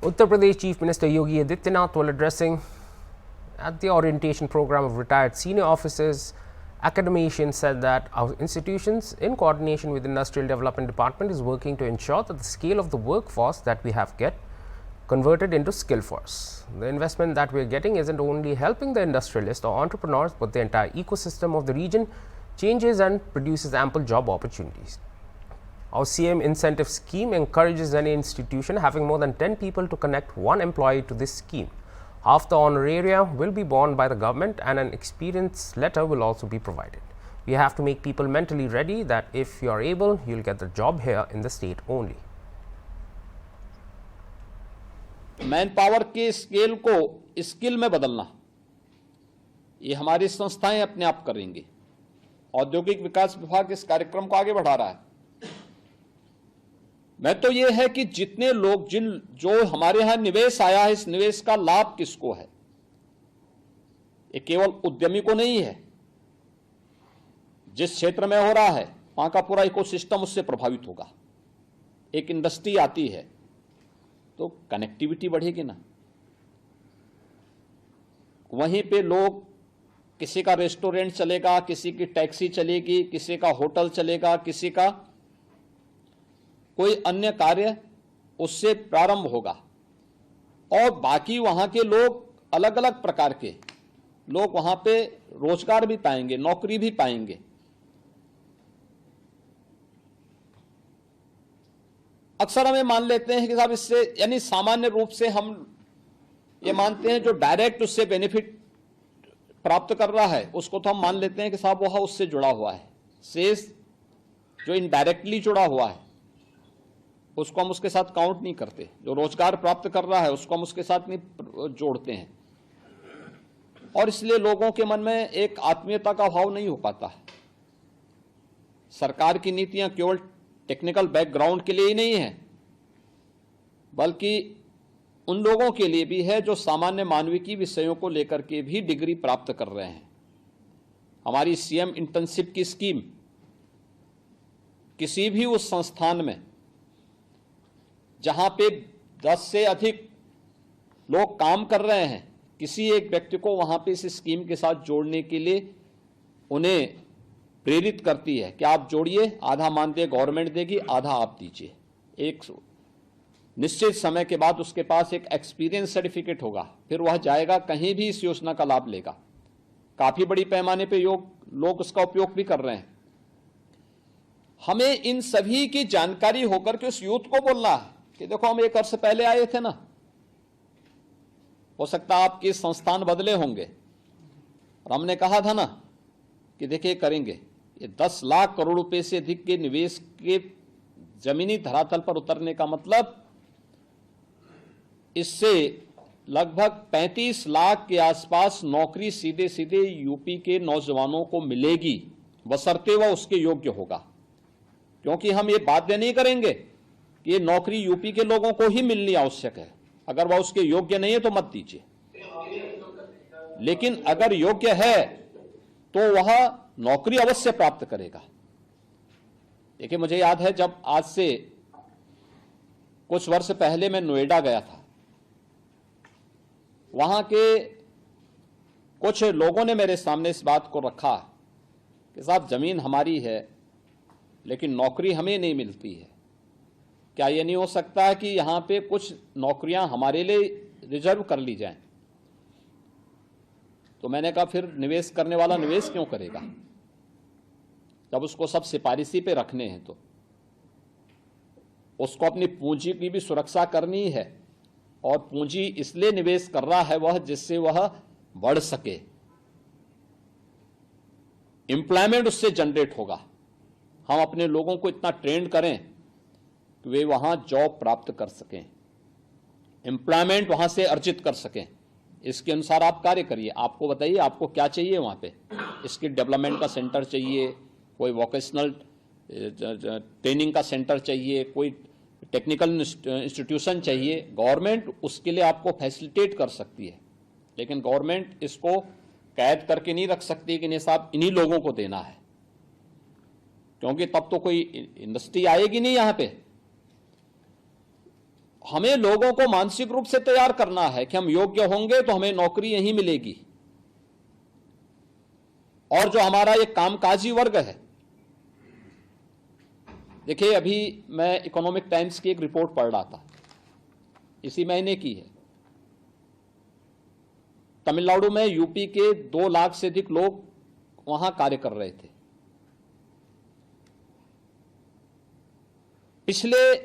Uttar Pradesh Chief Minister Yogi Adityanath, while addressing at the orientation program of retired senior officers, academicians, said that our institutions, in coordination with the Industrial Development Department, is working to ensure that the scale of the workforce that we have get converted into skill force. The investment that we are getting isn't only helping the industrialists or entrepreneurs, but the entire ecosystem of the region changes and produces ample job opportunities. Our CM incentive scheme encourages any institution having more than 10 people to connect one employee to this scheme. Half the honoraria will be borne by the government and an experience letter will also be provided. We have to make people mentally ready that if you are able, you will get the job here in the state only. Man power के scale को skill में बदलना, ये हमारी संस्थाएं अपने आप करेंगी। औद्योगिक विकास विभाग इस कार्यक्रम को आगे बढ़ा रहा है। मैं तो ये है कि जितने लोग जो हमारे यहां निवेश आया है, इस निवेश का लाभ किसको है? ये केवल उद्यमी को नहीं है। जिस क्षेत्र में हो रहा है वहां का पूरा इकोसिस्टम उससे प्रभावित होगा। एक इंडस्ट्री आती है तो कनेक्टिविटी बढ़ेगी ना, वहीं पे लोग, किसी का रेस्टोरेंट चलेगा, किसी की टैक्सी चलेगी, किसी का होटल चलेगा, किसी का कोई अन्य कार्य उससे प्रारंभ होगा और बाकी वहां के लोग, अलग अलग प्रकार के लोग वहां पे रोजगार भी पाएंगे, नौकरी भी पाएंगे। अक्सर हमें मान लेते हैं कि साहब इससे, यानी सामान्य रूप से हम ये मानते हैं जो डायरेक्ट उससे बेनिफिट प्राप्त कर रहा है उसको तो हम मान लेते हैं कि साहब वह उससे जुड़ा हुआ है। शेष जो इनडायरेक्टली जुड़ा हुआ है उसको हम उसके साथ काउंट नहीं करते। जो रोजगार प्राप्त कर रहा है उसको हम उसके साथ नहीं जोड़ते हैं और इसलिए लोगों के मन में एक आत्मीयता का भाव नहीं हो पाता है। सरकार की नीतियां केवल टेक्निकल बैकग्राउंड के लिए ही नहीं है, बल्कि उन लोगों के लिए भी है जो सामान्य मानविकी विषयों को लेकर के भी डिग्री प्राप्त कर रहे हैं। हमारी सीएम इंटर्नशिप की स्कीम किसी भी उस संस्थान में जहां पे 10 से अधिक लोग काम कर रहे हैं, किसी एक व्यक्ति को वहां पे इस स्कीम के साथ जोड़ने के लिए उन्हें प्रेरित करती है कि आप जोड़िए, आधा मानदेय गवर्नमेंट देगी, आधा आप दीजिए। एक निश्चित समय के बाद उसके पास एक एक्सपीरियंस सर्टिफिकेट होगा, फिर वह जाएगा कहीं भी इस योजना का लाभ लेगा। काफी बड़ी पैमाने पे लोग उसका उपयोग भी कर रहे हैं। हमें इन सभी की जानकारी होकर के उस यूथ को बोलना है कि देखो हम 1 वर्ष पहले आए थे ना, हो सकता है आपके संस्थान बदले होंगे और हमने कहा था ना कि देखिए करेंगे। ये 10 लाख करोड़ रुपए से अधिक के निवेश के जमीनी धरातल पर उतरने का मतलब इससे लगभग 35 लाख के आसपास नौकरी सीधे सीधे यूपी के नौजवानों को मिलेगी, बशर्ते वह उसके योग्य होगा। क्योंकि हम ये बाध्य नहीं करेंगे कि ये नौकरी यूपी के लोगों को ही मिलनी आवश्यक है। अगर वह उसके योग्य नहीं है तो मत दीजिए, लेकिन अगर योग्य है तो वह नौकरी अवश्य प्राप्त करेगा। देखिए, मुझे याद है जब आज से कुछ वर्ष पहले मैं नोएडा गया था, वहां के कुछ लोगों ने मेरे सामने इस बात को रखा कि साहब जमीन हमारी है लेकिन नौकरी हमें नहीं मिलती है, क्या यह नहीं हो सकता है कि यहां पे कुछ नौकरियां हमारे लिए रिजर्व कर ली जाएं? तो मैंने कहा फिर निवेश करने वाला निवेश क्यों करेगा जब उसको सब सिफारिशी पे रखने हैं? तो उसको अपनी पूंजी की भी सुरक्षा करनी है और पूंजी इसलिए निवेश कर रहा है वह जिससे वह बढ़ सके, एम्प्लॉयमेंट उससे जनरेट होगा। हम अपने लोगों को इतना ट्रेंड करें कि वे वहां जॉब प्राप्त कर सकें, एम्प्लॉयमेंट वहां से अर्जित कर सकें। इसके अनुसार आप कार्य करिए। आपको बताइए आपको क्या चाहिए वहां पे? स्किल डेवलपमेंट का सेंटर चाहिए, कोई वोकेशनल ट्रेनिंग का सेंटर चाहिए, कोई टेक्निकल इंस्टीट्यूशन चाहिए। गवर्नमेंट उसके लिए आपको फैसिलिटेट कर सकती है, लेकिन गवर्नमेंट इसको कैद करके नहीं रख सकती कि नहीं साहब इन्हीं लोगों को देना है, क्योंकि तब तो कोई इंडस्ट्री आएगी नहीं यहां पे। हमें लोगों को मानसिक रूप से तैयार करना है कि हम योग्य होंगे तो हमें नौकरी यहीं मिलेगी। और जो हमारा ये कामकाजी वर्ग है, देखिए अभी मैं इकोनॉमिक टाइम्स की एक रिपोर्ट पढ़ रहा था, इसी महीने की है। तमिलनाडु में यूपी के 2 लाख से अधिक लोग वहां कार्य कर रहे थे। पिछले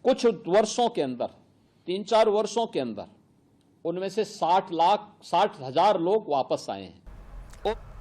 कुछ वर्षों के अंदर, 3-4 वर्षों के अंदर, उनमें से 60 हजार लोग वापस आए हैं।